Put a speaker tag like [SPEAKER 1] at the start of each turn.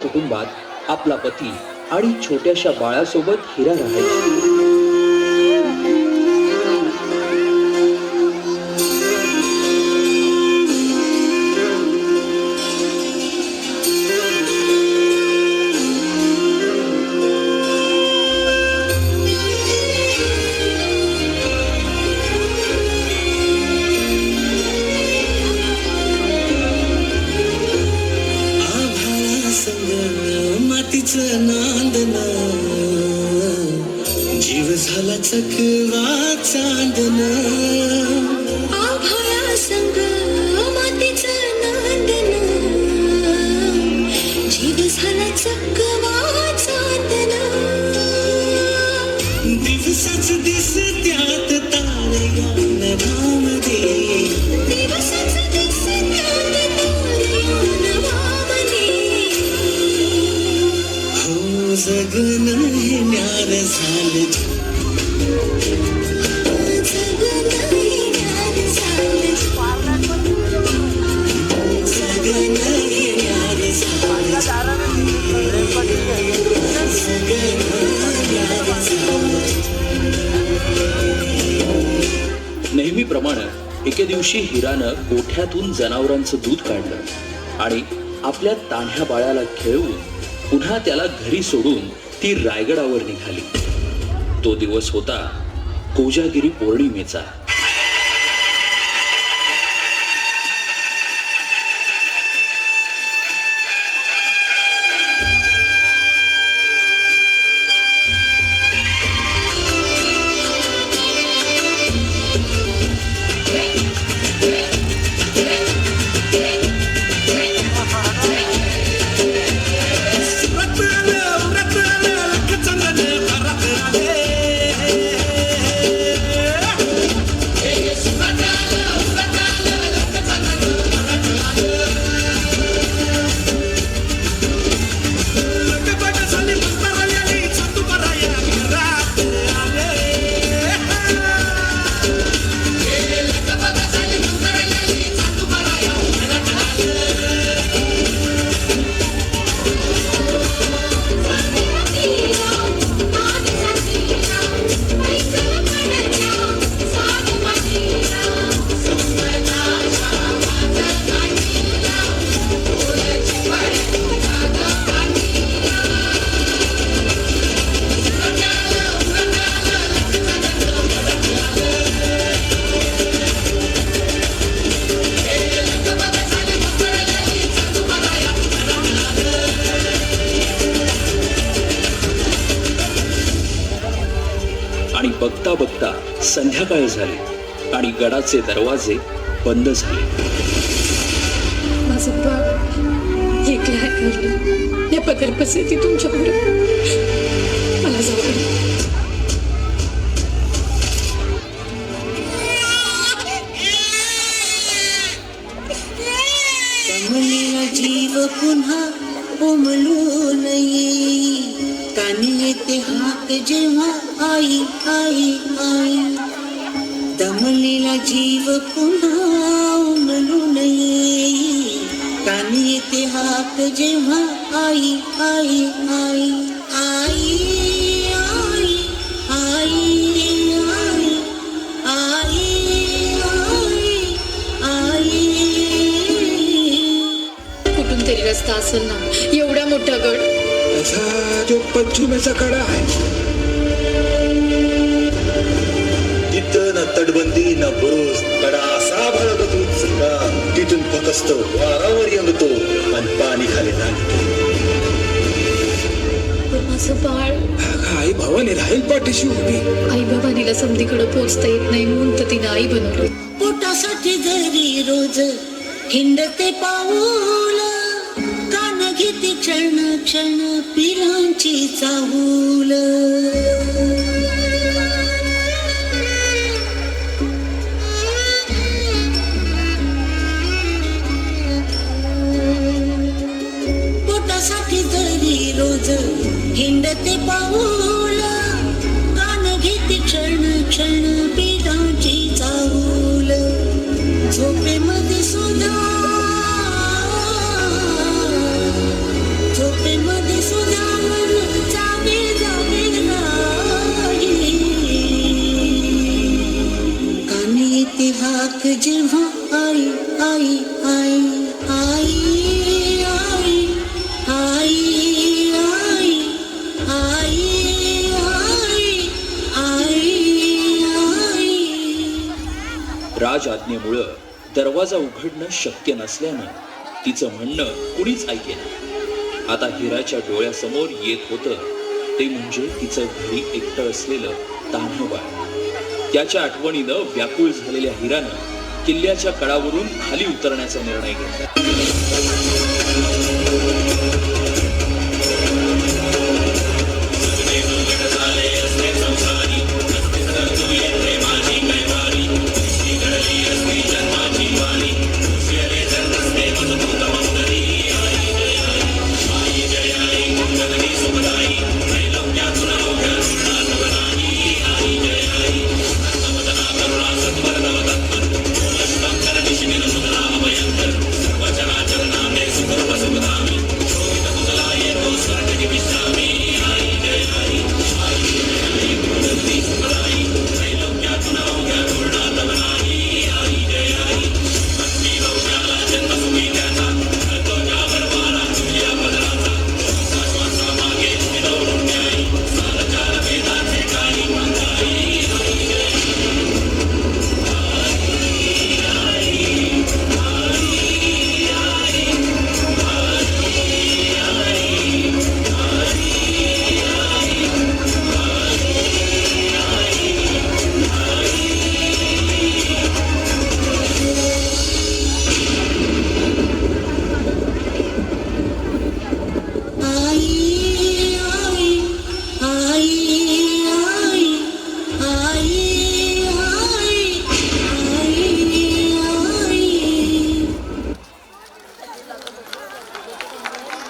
[SPEAKER 1] कुटुंबात आपला पती आणि छोट्याशा बाळासोबत हिरा राहायची.
[SPEAKER 2] मातीचं नांदन जीव झाला चकवा चांदन
[SPEAKER 3] आभाळा संग मातीचं नांदन जीव झाला चकवा चांदन
[SPEAKER 2] दिवसाच दिस त्यात तारया नभामध्ये
[SPEAKER 3] दिवसाच दिस त्यात तारया नभामध्ये
[SPEAKER 2] जगन हे न्यार झालं
[SPEAKER 3] जगन हे न्यार झालं
[SPEAKER 2] जगन हे न्यार झालं जगन न्यार झालं.
[SPEAKER 1] नेहमीप्रमाणे एके दिवशी हिरानं गोठ्यातून जनावरांचं दूध काढलं आणि आपल्या तान्ह्या बाळाला खेळवून पुन्हा त्याला घरी सोडून ती रायगडावर निघाली. तो दिवस होता कोजागिरी पौर्णिमेचा. आणि बघता बघता संध्याकाळ झाली आणि गडाचे दरवाजे बंद झाले.
[SPEAKER 3] माझं बाळ एकलं ऐकलं या पदरपसे ती तुमच्या पुढे मला जाऊ दे.
[SPEAKER 2] कमलेला जीव पुन्हा उमलून येई कानी येते हाक जेव्हा आई आई आई दमलेला जीव पुन्हा उमलून येई कानी येते हाक जेव्हा आई आई आई आई आई आई आई आई
[SPEAKER 3] कुठून तरी रस्ता असेल ना एवढा मोठा गड.
[SPEAKER 4] त्याचा जो पश्चिमेचा कडा आहे
[SPEAKER 5] तिथं ना तटबंदी ना बुरुज कडा असा भरत होतो तिथून फकस्त वारावर येतो आणि पाणी खाली नागतो.
[SPEAKER 3] माझं बाळ
[SPEAKER 4] आई भावाने राहील पाठीशी उभी.
[SPEAKER 3] आई बाबानीला समधीकडे पोचता येत नाही म्हणून तर तिनं आई बनवलं.
[SPEAKER 2] पोटासाठी जरी रोज हिंडते पाऊल कान घेते क्षण क्षण पिलांची चाहूल पोटासाठी जरी रोज हिंडते पाऊल कान घेते क्षण क्षण पिलांची चाहूल झोपेमध्ये सुद्धा झोपे जेव्हा आई आई आई आई आई आई आई आई आई आई
[SPEAKER 1] राज आज्ञेमुळं दरवाजा उघडणं शक्य नसल्यानं तिचं म्हणणं कुणीच ऐकेना. आता हिराच्या डोळ्यासमोर येत होतं ते म्हणजे तिचं घरी एकटं असलेलं तान्हं बाळ. त्याच्या आठवणीनं व्याकुळ झालेल्या हिरानं किल्ल्याच्या कडावरून खाली उतरण्याचा निर्णय घेतला.